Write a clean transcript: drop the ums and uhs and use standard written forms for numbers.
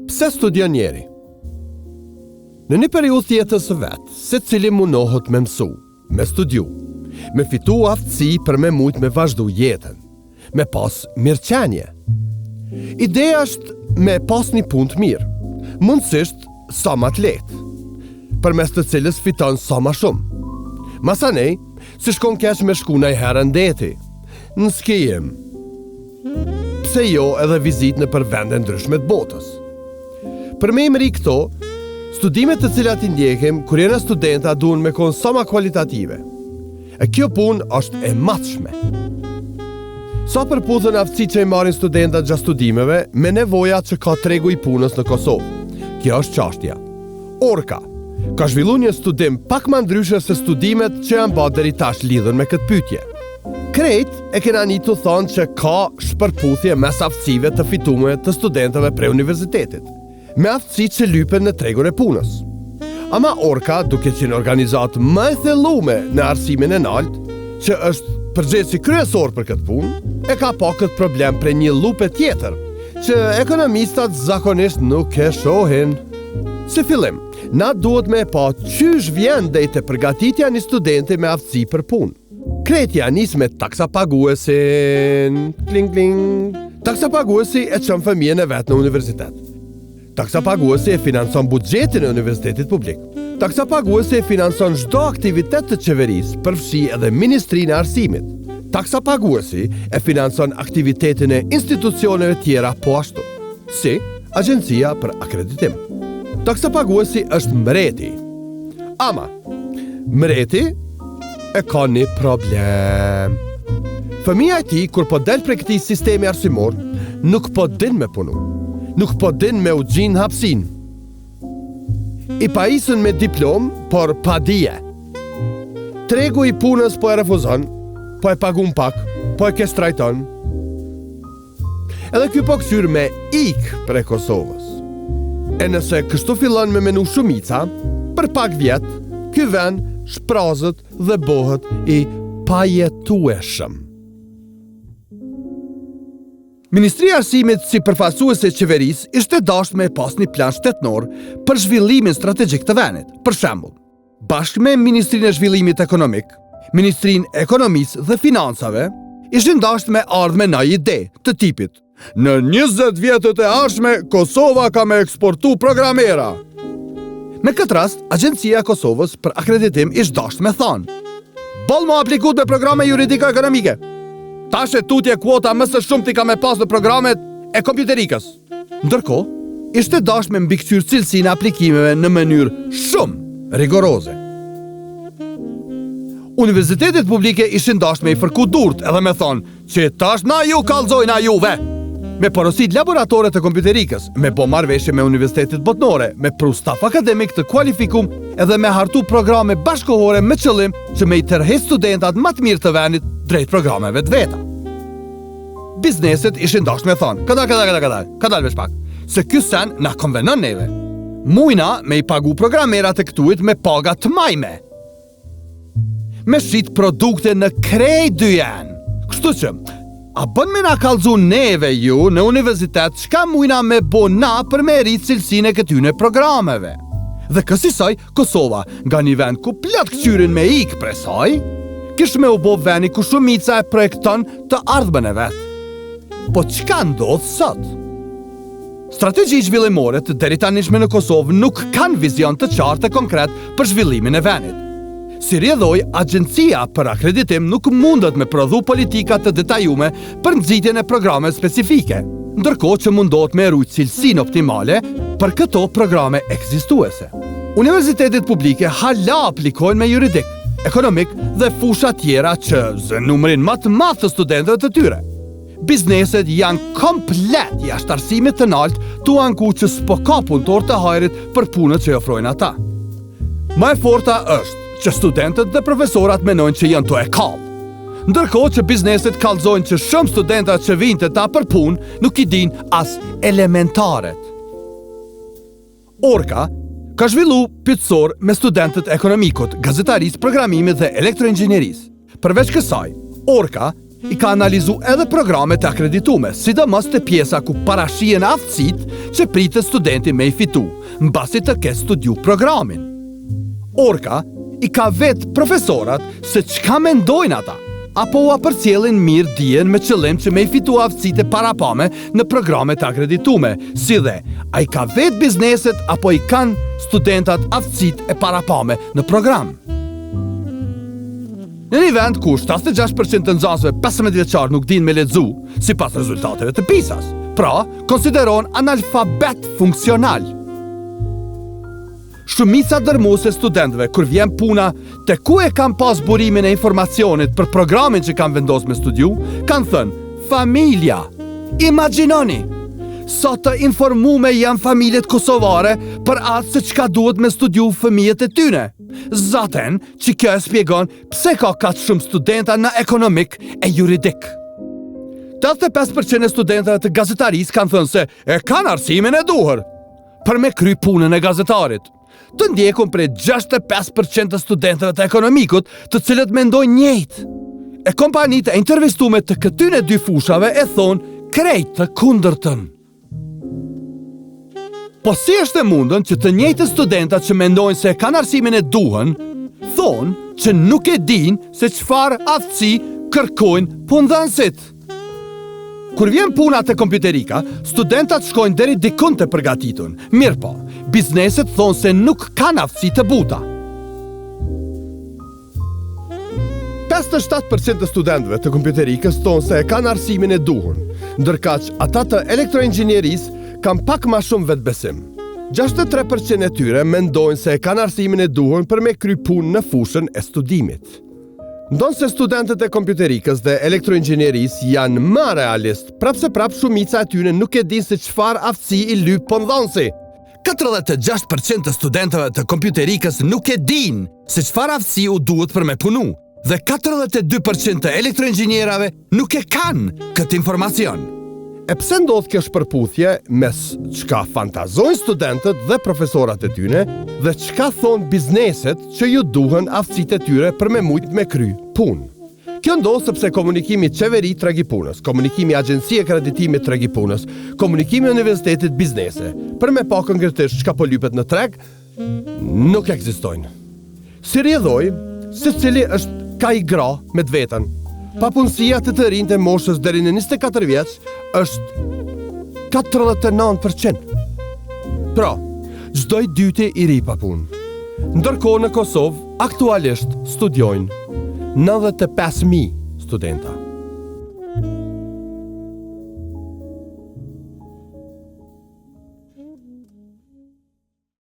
Pse studion njeri? Në një periudhë të jetës së vet, secili mundohet me mësu, me studiu, me fitu aftësi për me mujt me vazhdu jetën, me pas mirëqenie. Ideja është me pas një punë të mirë, mundësisht sa më të lehtë, përmes të cilës fiton sa më shumë. Masanej, si shkon keq me shku najherë ndeti, në skijem, pse jo edhe vizit në për vende ndryshme të botës. Për me imri këto, studimet të cilat i ndjekim kur jena studenta duhen me konë sa ma kualitative. E kjo punë është e matshme. Sa përputhën aftësitë që i marrin studentat gjatë studimeve me nevojat që ka tregu i punës në Kosovë. Kjo është çështja. Orka ka zhvillu një studim pak më ndryshe se studimet që janë bërë deri tash lidhur me këtë pyetje. Krejt e kena një të thonë që ka shpërputhje mes aftësive të fitume të studentëve prej universitetit, me aftësi që lypen në tregun e punës. Ama Orka, duke qenë organizat më e thellume në arsimin e lartë, që është përgjegjësi kryesor për këtë punë, e ka pa këtë problem prej një lupe tjetër, që ekonomistat zakonisht nuk e shohin. Si fillim, na duhet me pa qysh vjen deri te përgatitja një studenti me aftësi për punë. Kretja nis me taksa paguesin, kling kling. Taksa paguesi e çon fëmijën e vet në universitet. Taksa paguesi e financon buxhetin e universitetit publik. Taksa paguesi e financon çdo aktivitet të qeverisë, përfshi edhe Ministrinë e Arsimit. Taksa paguesi e financon aktivitetin e institucioneve tjera po ashtu, si Agjencia për Akreditim. Taksa paguesi është mbreti. Ama, mbreti e ka një problem. Fëmija e tij, kur po del prej këtij sistemi arsimor, nuk po din me punu. Nuk po din me u gjin hapsin. I pajisën me diplom, por pa dije. Tregu i punës po e refuzon, po e pagun pak, po e kestrajton. Edhe ky po ksyr me ik prej Kosovës. E nëse kështu fillon me menu shumica, për pak vjet, ky vend shprazët dhe bëhet i pajetueshëm. Ministria e Arsimit si përfaqësuese e qeverisë ishte dashur me pas një plan shtetnor për zhvillimin strategjik të vendit. Për shembull, bashkë me Ministrinë e Zhvillimit Ekonomik, Ministrinë e Ekonomisë dhe Financave, ishin dashur me ardhur me një ide të tipit: në 20 vjetët e ardhshme, Kosova ka me eksportu programera. Me këtë rast, Agjencia e Kosovës për Akreditim ishte dashur me thonë: boll më aplikut me programe juridiko-ekonomike. Tash e tutje kuota më së shumti ka me pas në programet e kompjuterikës. Ndërkohë, ishte dashur me mbikëqyr cilësinë e aplikimeve në mënyrë shumë rigoroze. Universitetet publike ishin dashur me i fërku durt edhe me thonë që tash na ju kallzojna juve. Me porosit laboratorët e kompjuterikës, me bo marrëveshje me universitetet botnore, me pru staf akademik të kualifikum edhe me hartu programe bashkohore me qëllim që me i tërheq studentat më të mirë të vendit drejt programeve të veta. Bizneset ishin dashur me thonë: kadal veç pak, se ky sen na konvenon neve. Mujna me i pagu programerat e këtuit me paga të majme. Me shit produkte në krejt dyjen. Kështu që, a bën me na kallzu neve ju në universitet çka mujna me bo na për me rrit cilësinë e këtyne programeve. Dhe kësaj Kosova, nga një vend ku plot kçyrin me ik prej saj, kish me u bo vendi ku shumica e projekton të ardhmen e vet. Po çka ndodh sot? Strategji zhvillimore të deri tanishme në Kosovë nuk kanë vizion të qartë e konkret për zhvillimin e vendit. Si rrjedhoi, Agjencia për Akreditim nuk mundet me prodhu politika të detajume për nxitjen e programe specifike, ndërkohë që mundohet me rujt cilësinë optimale për këto programe ekzistuese. Universitetet publike hala aplikojnë me juridik, ekonomik dhe fusha tjera që zën numrin më të madh të studentëve të tyre. Bizneset janë komplet jashtë arsimit të lartë, tu anku që s'po ka punëtor të hajrit për punët që i ofrojnë ata. Më e forta është që studentët dhe profesorat menojnë që janë to e kallë, ndërkohë që bizneset kallëzojnë që shumë studentat që vinë të ta për punë nuk i din as elementaret. Orka ka zhvillu pyetësor me studentët ekonomikut, gazetarisë, programimit dhe elektroinxhinierisë. Përveç kësaj, Orka i ka analizu edhe programe të akreditume, sidomos të pjesa ku parashien aftësitë që pritet studenti me i fitu, mbasi të ketë studiu programin. Orka i ka vetë profesorat se çka mendojnë ata, apo ua përcjellin mirë dijen me qëllim që me i fitu aftësitë e parapame në programe të akreditume, si dhe a i ka vetë bizneset apo i kanë studentat aftësitë e parapame në program. Në një vend ku 76% të nxënësve 15 vjeçar nuk dinë me lexu, sipas rezultateve të PISA-s, pra konsiderohen analfabet funksional. Shumica dërmuese studentëve kur vjen puna te ku e kanë pas burimin e informacionit për programin që kanë vendosur me studiu, kanë thënë familja. Imagjinoni sa të informume janë familjet kosovare për atë se çka duhet me studiu fëmijët e tyne. Zaten që kjo e spjegon pse ka kaq shumë studenta në ekonomik e juridik. 85% e studentëve të gazetarisë kanë thënë se e kanë arsimin e duhur për me kry punën e gazetarit. Të ndjekun prej 65% të studentëve të ekonomikut, të cilët mendojnë njëjtë. E kompanitë e intervistume të këtyre dy fushave e thonë krejt të kundërtën. Po si është e mundën që të njëjtë studentat që mendojnë se kanë arsimin e duhur, thonë që nuk e dinë se çfarë aftësi kërkojnë punëdhënësit. Kur vjen puna te kompjuterika, studentat shkojnë deri dikun të përgatitun. Mirë po, bizneset thonë se nuk kanë aftësi të buta. 57% të studentëve të kompjuterikës thonë se e kanë arsimin e duhur, ndërkaq ata të elektroinxhinierisë kanë pak ma shumë vetbesim. 63% e tyre mendojnë se e kanë arsimin e duhur për me kry punë në fushën e studimit. Ndonë se studentët e kompjuterikës dhe elektroinxhinierisë janë më realist, prapse shumica e tyre nuk e din se çfarë aftësi i lyp punëdhënësi. 46% të studentëve të kompjuterikës nuk e din se çfarë aftësi u duhet për me punu, dhe 42% të elektroinxhinierave nuk e kanë këtë informacion. E pse ndodh kjo shpërputhje mes çka fantazojnë studentët dhe profesorat e tyre dhe çka thonë bizneset që ju duhen aftësitë e tyre për me mujt me kry punë. Kjo ndodh sepse komunikimi qeveri tregi punës, komunikimi agjencie kreditimit tregi punës, komunikimi universitetit biznese, për me pa konkretisht çka po lypet në treg, nuk ekzistojnë. Si rrjedhoj, secili është ka i gra me të vetën. Papunësia të rinjtë të moshës deri në 24 vjeç është 49%. Pra, çdo i dyti i ri pa punë. Ndërkohë në Kosovë aktualisht studiojnë 95.000 studenta.